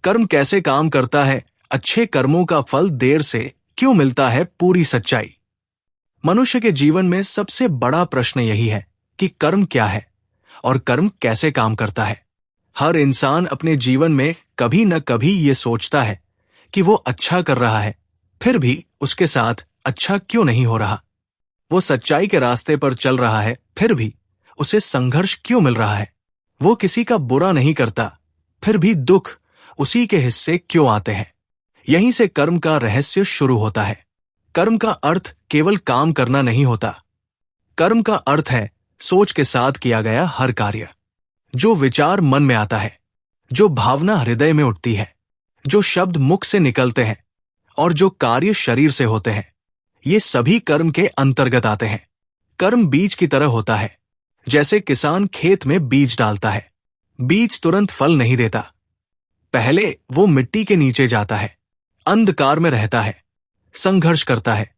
कर्म कैसे काम करता है, अच्छे कर्मों का फल देर से क्यों मिलता है, पूरी सच्चाई। मनुष्य के जीवन में सबसे बड़ा प्रश्न यही है कि कर्म क्या है और कर्म कैसे काम करता है। हर इंसान अपने जीवन में कभी न कभी ये सोचता है कि वो अच्छा कर रहा है, फिर भी उसके साथ अच्छा क्यों नहीं हो रहा। वो सच्चाई के रास्ते पर चल रहा है, फिर भी उसे संघर्ष क्यों मिल रहा है। वो किसी का बुरा नहीं करता, फिर भी दुख उसी के हिस्से क्यों आते हैं। यहीं से कर्म का रहस्य शुरू होता है। कर्म का अर्थ केवल काम करना नहीं होता। कर्म का अर्थ है सोच के साथ किया गया हर कार्य। जो विचार मन में आता है, जो भावना हृदय में उठती है, जो शब्द मुख से निकलते हैं और जो कार्य शरीर से होते हैं, ये सभी कर्म के अंतर्गत आते हैं। कर्म बीज की तरह होता है। जैसे किसान खेत में बीज डालता है, बीज तुरंत फल नहीं देता। पहले वो मिट्टी के नीचे जाता है, अंधकार में रहता है, संघर्ष करता है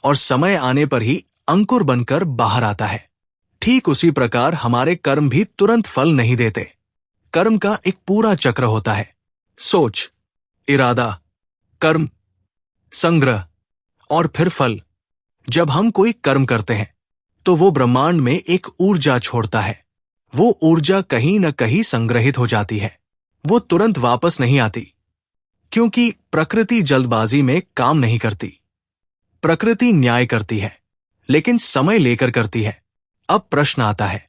और समय आने पर ही अंकुर बनकर बाहर आता है। ठीक उसी प्रकार हमारे कर्म भी तुरंत फल नहीं देते। कर्म का एक पूरा चक्र होता है। सोच, इरादा, कर्म, संग्रह और फिर फल। जब हम कोई कर्म करते हैं तो वो ब्रह्मांड में एक ऊर्जा छोड़ता है। वो ऊर्जा कहीं न कहीं संग्रहित हो जाती है। वो तुरंत वापस नहीं आती, क्योंकि प्रकृति जल्दबाजी में काम नहीं करती। प्रकृति न्याय करती है, लेकिन समय लेकर करती है। अब प्रश्न आता है,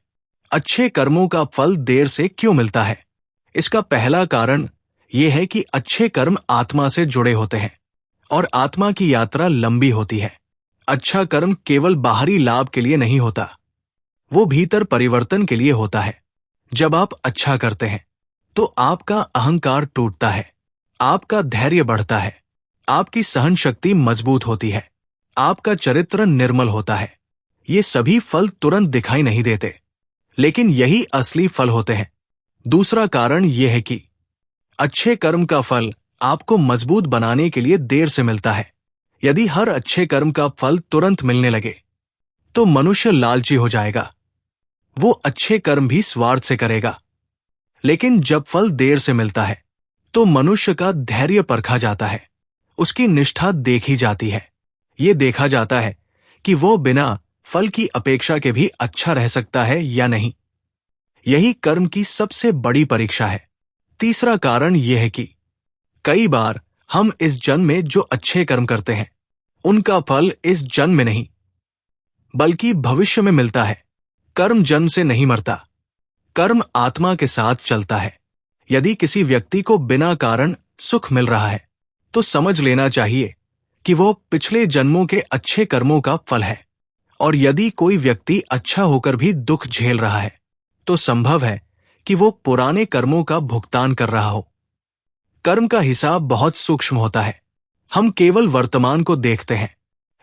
अच्छे कर्मों का फल देर से क्यों मिलता है। इसका पहला कारण यह है कि अच्छे कर्म आत्मा से जुड़े होते हैं और आत्मा की यात्रा लंबी होती है। अच्छा कर्म केवल बाहरी लाभ के लिए नहीं होता, वो भीतर परिवर्तन के लिए होता है। जब आप अच्छा करते हैं तो आपका अहंकार टूटता है, आपका धैर्य बढ़ता है, आपकी सहन शक्ति मजबूत होती है, आपका चरित्र निर्मल होता है। ये सभी फल तुरंत दिखाई नहीं देते, लेकिन यही असली फल होते हैं। दूसरा कारण यह है कि अच्छे कर्म का फल आपको मजबूत बनाने के लिए देर से मिलता है। यदि हर अच्छे कर्म का फल तुरंत मिलने लगे तो मनुष्य लालची हो जाएगा। वो अच्छे कर्म भी स्वार्थ से करेगा। लेकिन जब फल देर से मिलता है तो मनुष्य का धैर्य परखा जाता है, उसकी निष्ठा देखी जाती है। ये देखा जाता है कि वो बिना फल की अपेक्षा के भी अच्छा रह सकता है या नहीं। यही कर्म की सबसे बड़ी परीक्षा है। तीसरा कारण यह है कि कई बार हम इस जन्म में जो अच्छे कर्म करते हैं उनका फल इस जन्म में नहीं बल्कि भविष्य में मिलता है। कर्म जन्म से नहीं मरता, कर्म आत्मा के साथ चलता है। यदि किसी व्यक्ति को बिना कारण सुख मिल रहा है तो समझ लेना चाहिए कि वो पिछले जन्मों के अच्छे कर्मों का फल है। और यदि कोई व्यक्ति अच्छा होकर भी दुख झेल रहा है तो संभव है कि वो पुराने कर्मों का भुगतान कर रहा हो। कर्म का हिसाब बहुत सूक्ष्म होता है। हम केवल वर्तमान को देखते हैं,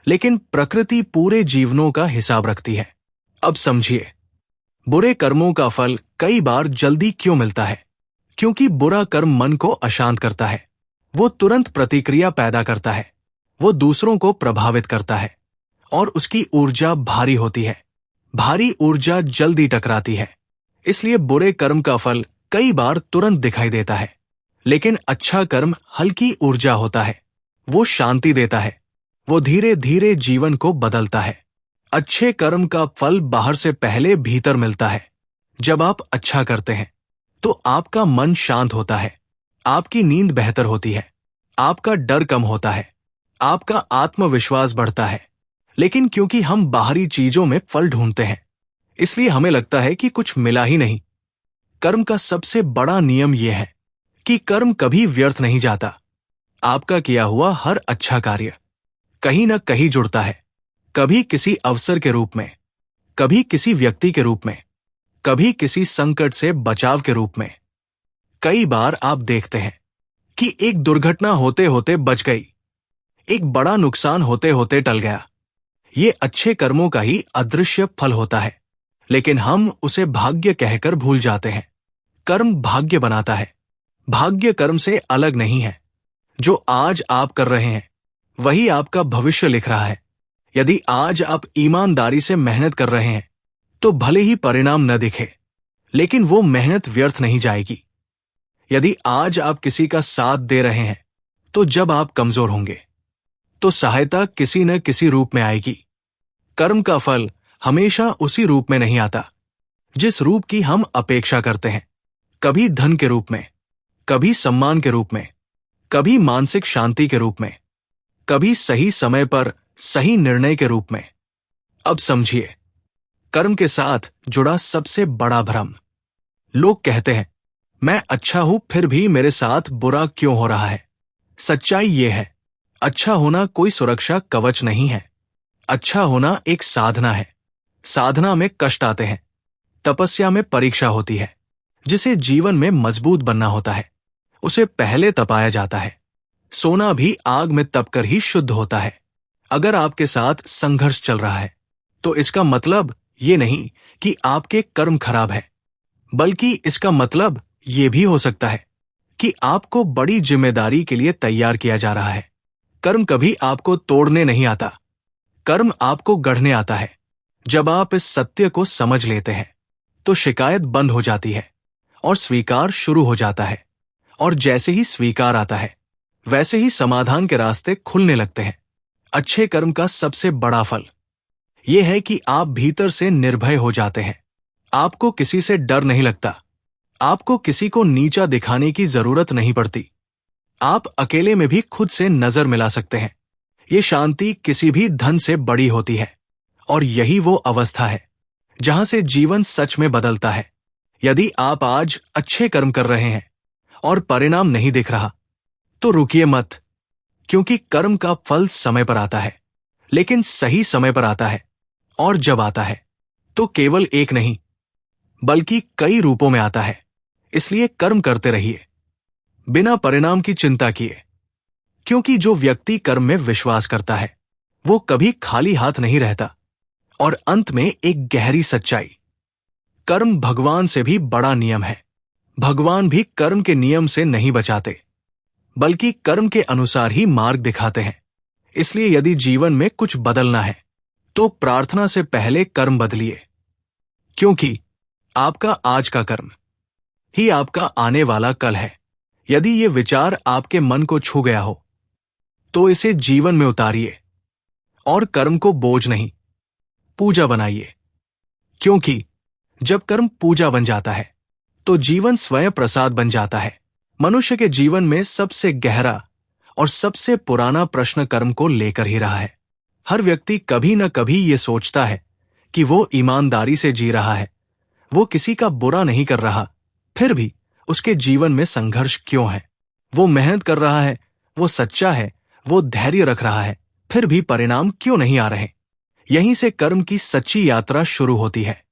लेकिन प्रकृति पूरे जीवनों का हिसाब रखती है। अब समझिए, बुरे कर्मों का फल कई बार जल्दी क्यों मिलता है। क्योंकि बुरा कर्म मन को अशांत करता है, वो तुरंत प्रतिक्रिया पैदा करता है, वो दूसरों को प्रभावित करता है और उसकी ऊर्जा भारी होती है। भारी ऊर्जा जल्दी टकराती है, इसलिए बुरे कर्म का फल कई बार तुरंत दिखाई देता है। लेकिन अच्छा कर्म हल्की ऊर्जा होता है, वो शांति देता है, वो धीरे धीरे जीवन को बदलता है। अच्छे कर्म का फल बाहर से पहले भीतर मिलता है। जब आप अच्छा करते हैं तो आपका मन शांत होता है, आपकी नींद बेहतर होती है, आपका डर कम होता है, आपका आत्मविश्वास बढ़ता है। लेकिन क्योंकि हम बाहरी चीजों में फल ढूंढते हैं, इसलिए हमें लगता है कि कुछ मिला ही नहीं। कर्म का सबसे बड़ा नियम यह है कि कर्म कभी व्यर्थ नहीं जाता। आपका किया हुआ हर अच्छा कार्य कहीं न कहीं जुड़ता है, कभी किसी अवसर के रूप में, कभी किसी व्यक्ति के रूप में, कभी किसी संकट से बचाव के रूप में। कई बार आप देखते हैं कि एक दुर्घटना होते होते बच गई, एक बड़ा नुकसान होते होते टल गया। ये अच्छे कर्मों का ही अदृश्य फल होता है, लेकिन हम उसे भाग्य कहकर भूल जाते हैं। कर्म भाग्य बनाता है, भाग्य कर्म से अलग नहीं है। जो आज आप कर रहे हैं वही आपका भविष्य लिख रहा है। यदि आज आप ईमानदारी से मेहनत कर रहे हैं तो भले ही परिणाम न दिखे, लेकिन वो मेहनत व्यर्थ नहीं जाएगी। यदि आज आप किसी का साथ दे रहे हैं, तो जब आप कमजोर होंगे तो सहायता किसी न किसी रूप में आएगी। कर्म का फल हमेशा उसी रूप में नहीं आता जिस रूप की हम अपेक्षा करते हैं। कभी धन के रूप में, कभी सम्मान के रूप में, कभी मानसिक शांति के रूप में, कभी सही समय पर सही निर्णय के रूप में। अब समझिए, कर्म के साथ जुड़ा सबसे बड़ा भ्रम। लोग कहते हैं, मैं अच्छा हूं फिर भी मेरे साथ बुरा क्यों हो रहा है। सच्चाई यह है, अच्छा होना कोई सुरक्षा कवच नहीं है। अच्छा होना एक साधना है। साधना में कष्ट आते हैं, तपस्या में परीक्षा होती है। जिसे जीवन में मजबूत बनना होता है, उसे पहले तपाया जाता है। सोना भी आग में तपकर ही शुद्ध होता है। अगर आपके साथ संघर्ष चल रहा है, तो इसका मतलब ये नहीं कि आपके कर्म खराब है, बल्कि इसका मतलब ये भी हो सकता है कि आपको बड़ी जिम्मेदारी के लिए तैयार किया जा रहा है। कर्म कभी आपको तोड़ने नहीं आता, कर्म आपको गढ़ने आता है। जब आप इस सत्य को समझ लेते हैं, तो शिकायत बंद हो जाती है और स्वीकार शुरू हो जाता है। और जैसे ही स्वीकार आता है, वैसे ही समाधान के रास्ते खुलने लगते हैं। अच्छे कर्म का सबसे बड़ा फल यह है कि आप भीतर से निर्भय हो जाते हैं। आपको किसी से डर नहीं लगता, आपको किसी को नीचा दिखाने की जरूरत नहीं पड़ती। आप अकेले में भी खुद से नजर मिला सकते हैं। ये शांति किसी भी धन से बड़ी होती है, और यही वो अवस्था है जहां से जीवन सच में बदलता है। यदि आप आज अच्छे कर्म कर रहे हैं और परिणाम नहीं दिख रहा, तो रुकिए मत, क्योंकि कर्म का फल समय पर आता है, लेकिन सही समय पर आता है। और जब आता है, तो केवल एक नहीं, बल्कि कई रूपों में आता है। इसलिए कर्म करते रहिए, बिना परिणाम की चिंता किए। क्योंकि जो व्यक्ति कर्म में विश्वास करता है, वो कभी खाली हाथ नहीं रहता। और अंत में एक गहरी सच्चाई, कर्म भगवान से भी बड़ा नियम है। भगवान भी कर्म के नियम से नहीं बचाते, बल्कि कर्म के अनुसार ही मार्ग दिखाते हैं। इसलिए यदि जीवन में कुछ बदलना है, तो प्रार्थना से पहले कर्म बदलिए, क्योंकि आपका आज का कर्म ही आपका आने वाला कल है। यदि ये विचार आपके मन को छू गया हो, तो इसे जीवन में उतारिए और कर्म को बोझ नहीं, पूजा बनाइए। क्योंकि जब कर्म पूजा बन जाता है, तो जीवन स्वयं प्रसाद बन जाता है। मनुष्य के जीवन में सबसे गहरा और सबसे पुराना प्रश्न कर्म को लेकर ही रहा है। हर व्यक्ति कभी न कभी ये सोचता है कि वो ईमानदारी से जी रहा है, वो किसी का बुरा नहीं कर रहा, फिर भी उसके जीवन में संघर्ष क्यों है। वो मेहनत कर रहा है, वो सच्चा है, वो धैर्य रख रहा है, फिर भी परिणाम क्यों नहीं आ रहे। यहीं से कर्म की सच्ची यात्रा शुरू होती है।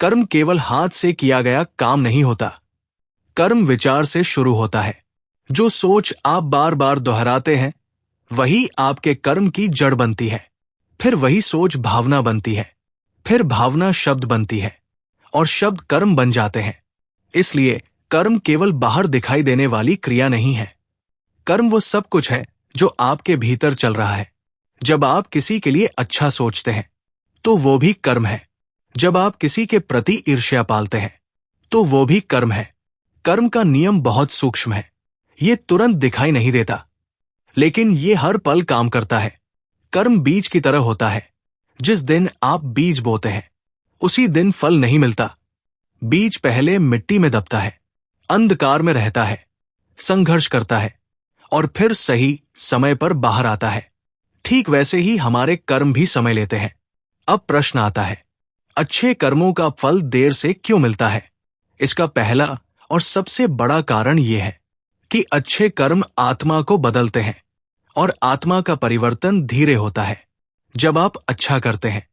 कर्म केवल हाथ से किया गया काम नहीं होता, कर्म विचार से शुरू होता है। जो सोच आप बार बार दोहराते हैं, वही आपके कर्म की जड़ बनती है। फिर वही सोच भावना बनती है, फिर भावना शब्द बनती है, और शब्द कर्म बन जाते हैं। इसलिए कर्म केवल बाहर दिखाई देने वाली क्रिया नहीं है। कर्म वो सब कुछ है जो आपके भीतर चल रहा है। जब आप किसी के लिए अच्छा सोचते हैं, तो वो भी कर्म है। जब आप किसी के प्रति ईर्ष्या पालते हैं, तो वो भी कर्म है। कर्म का नियम बहुत सूक्ष्म है, ये तुरंत दिखाई नहीं देता, लेकिन ये हर पल काम करता है। कर्म बीज की तरह होता है। जिस दिन आप बीज बोते हैं, उसी दिन फल नहीं मिलता। बीज पहले मिट्टी में दबता है, अंधकार में रहता है, संघर्ष करता है, और फिर सही समय पर बाहर आता है। ठीक वैसे ही हमारे कर्म भी समय लेते हैं। अब प्रश्न आता है, अच्छे कर्मों का फल देर से क्यों मिलता है? इसका पहला और सबसे बड़ा कारण यह है कि अच्छे कर्म आत्मा को बदलते हैं, और आत्मा का परिवर्तन धीरे होता है। जब आप अच्छा करते हैं,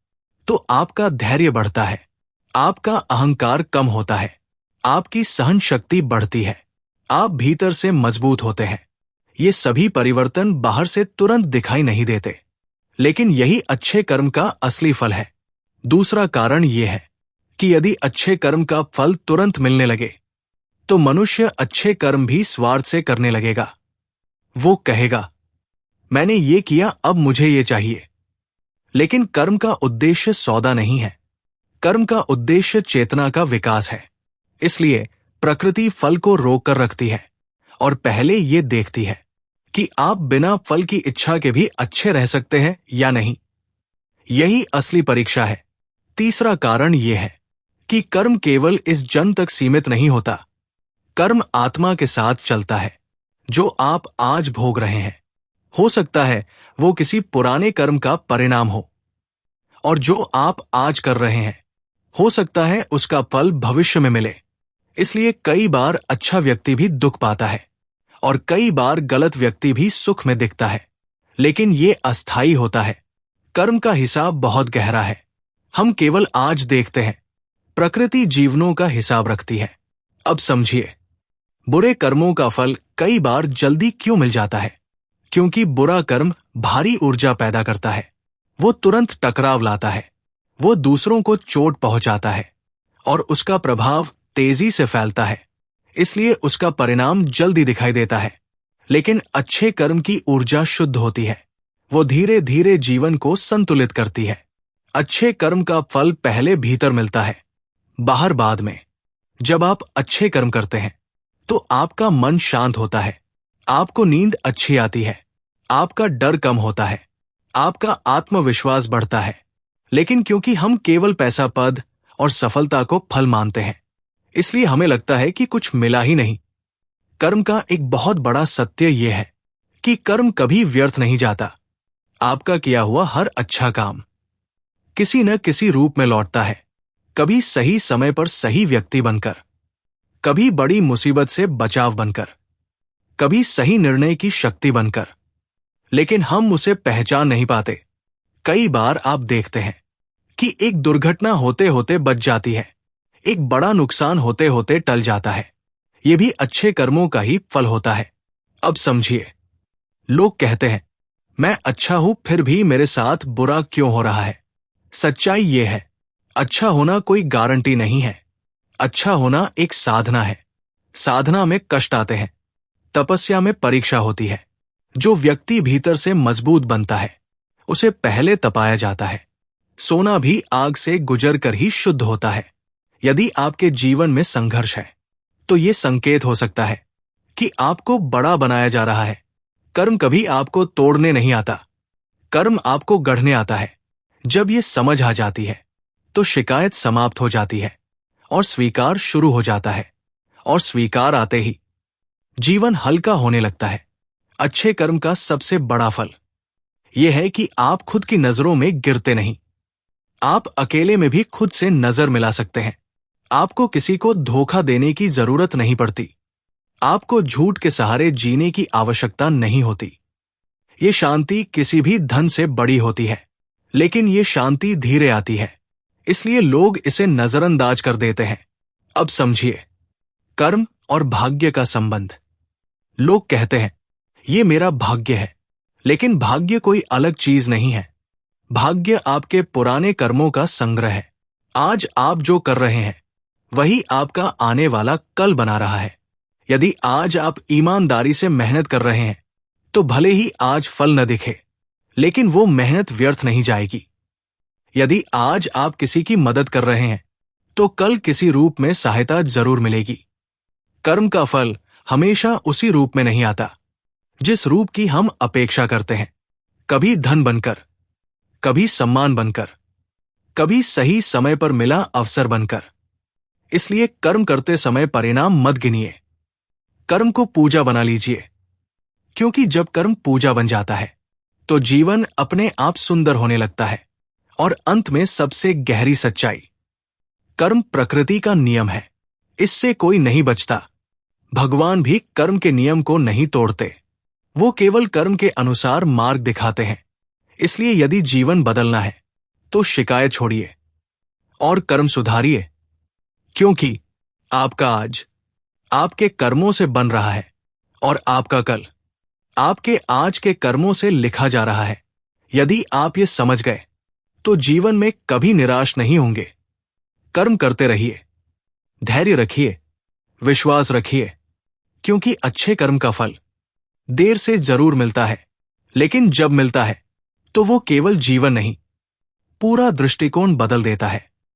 तो आपका धैर्य बढ़ता है, आपका अहंकार कम होता है, आपकी सहन शक्ति बढ़ती है, आप भीतर से मजबूत होते हैं। ये सभी परिवर्तन बाहर से तुरंत दिखाई नहीं देते, लेकिन यही अच्छे कर्म का असली फल है। दूसरा कारण यह है कि यदि अच्छे कर्म का फल तुरंत मिलने लगे, तो मनुष्य अच्छे कर्म भी स्वार्थ से करने लगेगा। वो कहेगा, मैंने ये किया, अब मुझे ये चाहिए। लेकिन कर्म का उद्देश्य सौदा नहीं है, कर्म का उद्देश्य चेतना का विकास है। इसलिए प्रकृति फल को रोक कर रखती है, और पहले ये देखती है कि आप बिना फल की इच्छा के भी अच्छे रह सकते हैं या नहीं। यही असली परीक्षा है। तीसरा कारण यह है कि कर्म केवल इस जन्म तक सीमित नहीं होता। कर्म आत्मा के साथ चलता है। जो आप आज भोग रहे हैं, हो सकता है वो किसी पुराने कर्म का परिणाम हो, और जो आप आज कर रहे हैं, हो सकता है उसका फल भविष्य में मिले। इसलिए कई बार अच्छा व्यक्ति भी दुख पाता है और कई बार गलत व्यक्ति भी सुख में दिखता है, लेकिन ये अस्थायी होता है। कर्म का हिसाब बहुत गहरा है। हम केवल आज देखते हैं, प्रकृति जीवनों का हिसाब रखती है। अब समझिए, बुरे कर्मों का फल कई बार जल्दी क्यों मिल जाता है? क्योंकि बुरा कर्म भारी ऊर्जा पैदा करता है। वो तुरंत टकराव लाता है, वो दूसरों को चोट पहुंचाता है और उसका प्रभाव तेजी से फैलता है। इसलिए उसका परिणाम जल्दी दिखाई देता है। लेकिन अच्छे कर्म की ऊर्जा शुद्ध होती है। वो धीरे धीरे जीवन को संतुलित करती है। अच्छे कर्म का फल पहले भीतर मिलता है, बाहर बाद में। जब आप अच्छे कर्म करते हैं तो आपका मन शांत होता है, आपको नींद अच्छी आती है, आपका डर कम होता है, आपका आत्मविश्वास बढ़ता है। लेकिन क्योंकि हम केवल पैसा, पद और सफलता को फल मानते हैं, इसलिए हमें लगता है कि कुछ मिला ही नहीं। कर्म का एक बहुत बड़ा सत्य यह है कि कर्म कभी व्यर्थ नहीं जाता। आपका किया हुआ हर अच्छा काम किसी न किसी रूप में लौटता है। कभी सही समय पर सही व्यक्ति बनकर, कभी बड़ी मुसीबत से बचाव बनकर, कभी सही निर्णय की शक्ति बनकर। लेकिन हम उसे पहचान नहीं पाते। कई बार आप देखते हैं कि एक दुर्घटना होते होते बच जाती है, एक बड़ा नुकसान होते होते टल जाता है। यह भी अच्छे कर्मों का ही फल होता है। अब समझिए, लोग कहते हैं, मैं अच्छा हूं फिर भी मेरे साथ बुरा क्यों हो रहा है? सच्चाई यह है, अच्छा होना कोई गारंटी नहीं है। अच्छा होना एक साधना है। साधना में कष्ट आते हैं, तपस्या में परीक्षा होती है। जो व्यक्ति भीतर से मजबूत बनता है, उसे पहले तपाया जाता है। सोना भी आग से गुजर कर ही शुद्ध होता है। यदि आपके जीवन में संघर्ष है, तो ये संकेत हो सकता है कि आपको बड़ा बनाया जा रहा है। कर्म कभी आपको तोड़ने नहीं आता, कर्म आपको गढ़ने आता है। जब ये समझ आ जाती है, तो शिकायत समाप्त हो जाती है और स्वीकार शुरू हो जाता है। और स्वीकार आते ही जीवन हल्का होने लगता है। अच्छे कर्म का सबसे बड़ा फल यह है कि आप खुद की नजरों में गिरते नहीं। आप अकेले में भी खुद से नजर मिला सकते हैं। आपको किसी को धोखा देने की जरूरत नहीं पड़ती। आपको झूठ के सहारे जीने की आवश्यकता नहीं होती। ये शांति किसी भी धन से बड़ी होती है, लेकिन ये शांति धीरे आती है, इसलिए लोग इसे नजरअंदाज कर देते हैं। अब समझिए, कर्म और भाग्य का संबंध। लोग कहते हैं, ये मेरा भाग्य है, लेकिन भाग्य कोई अलग चीज नहीं है। भाग्य आपके पुराने कर्मों का संग्रह है। आज आप जो कर रहे हैं, वही आपका आने वाला कल बना रहा है। यदि आज आप ईमानदारी से मेहनत कर रहे हैं, तो भले ही आज फल न दिखे, लेकिन वो मेहनत व्यर्थ नहीं जाएगी। यदि आज आप किसी की मदद कर रहे हैं, तो कल किसी रूप में सहायता जरूर मिलेगी। कर्म का फल हमेशा उसी रूप में नहीं आता जिस रूप की हम अपेक्षा करते हैं। कभी धन बनकर, कभी सम्मान बनकर, कभी सही समय पर मिला अवसर बनकर। इसलिए कर्म करते समय परिणाम मत गिनिए, कर्म को पूजा बना लीजिए। क्योंकि जब कर्म पूजा बन जाता है, तो जीवन अपने आप सुंदर होने लगता है। और अंत में सबसे गहरी सच्चाई, कर्म प्रकृति का नियम है, इससे कोई नहीं बचता। भगवान भी कर्म के नियम को नहीं तोड़ते, वो केवल कर्म के अनुसार मार्ग दिखाते हैं। इसलिए यदि जीवन बदलना है, तो शिकायत छोड़िए और कर्म सुधारिए। क्योंकि आपका आज आपके कर्मों से बन रहा है और आपका कल आपके आज के कर्मों से लिखा जा रहा है। यदि आप ये समझ गए, तो जीवन में कभी निराश नहीं होंगे। कर्म करते रहिए, धैर्य रखिए, विश्वास रखिए, क्योंकि अच्छे कर्म का फल देर से जरूर मिलता है, लेकिन जब मिलता है, तो वो केवल जीवन नहीं, पूरा दृष्टिकोण बदल देता है।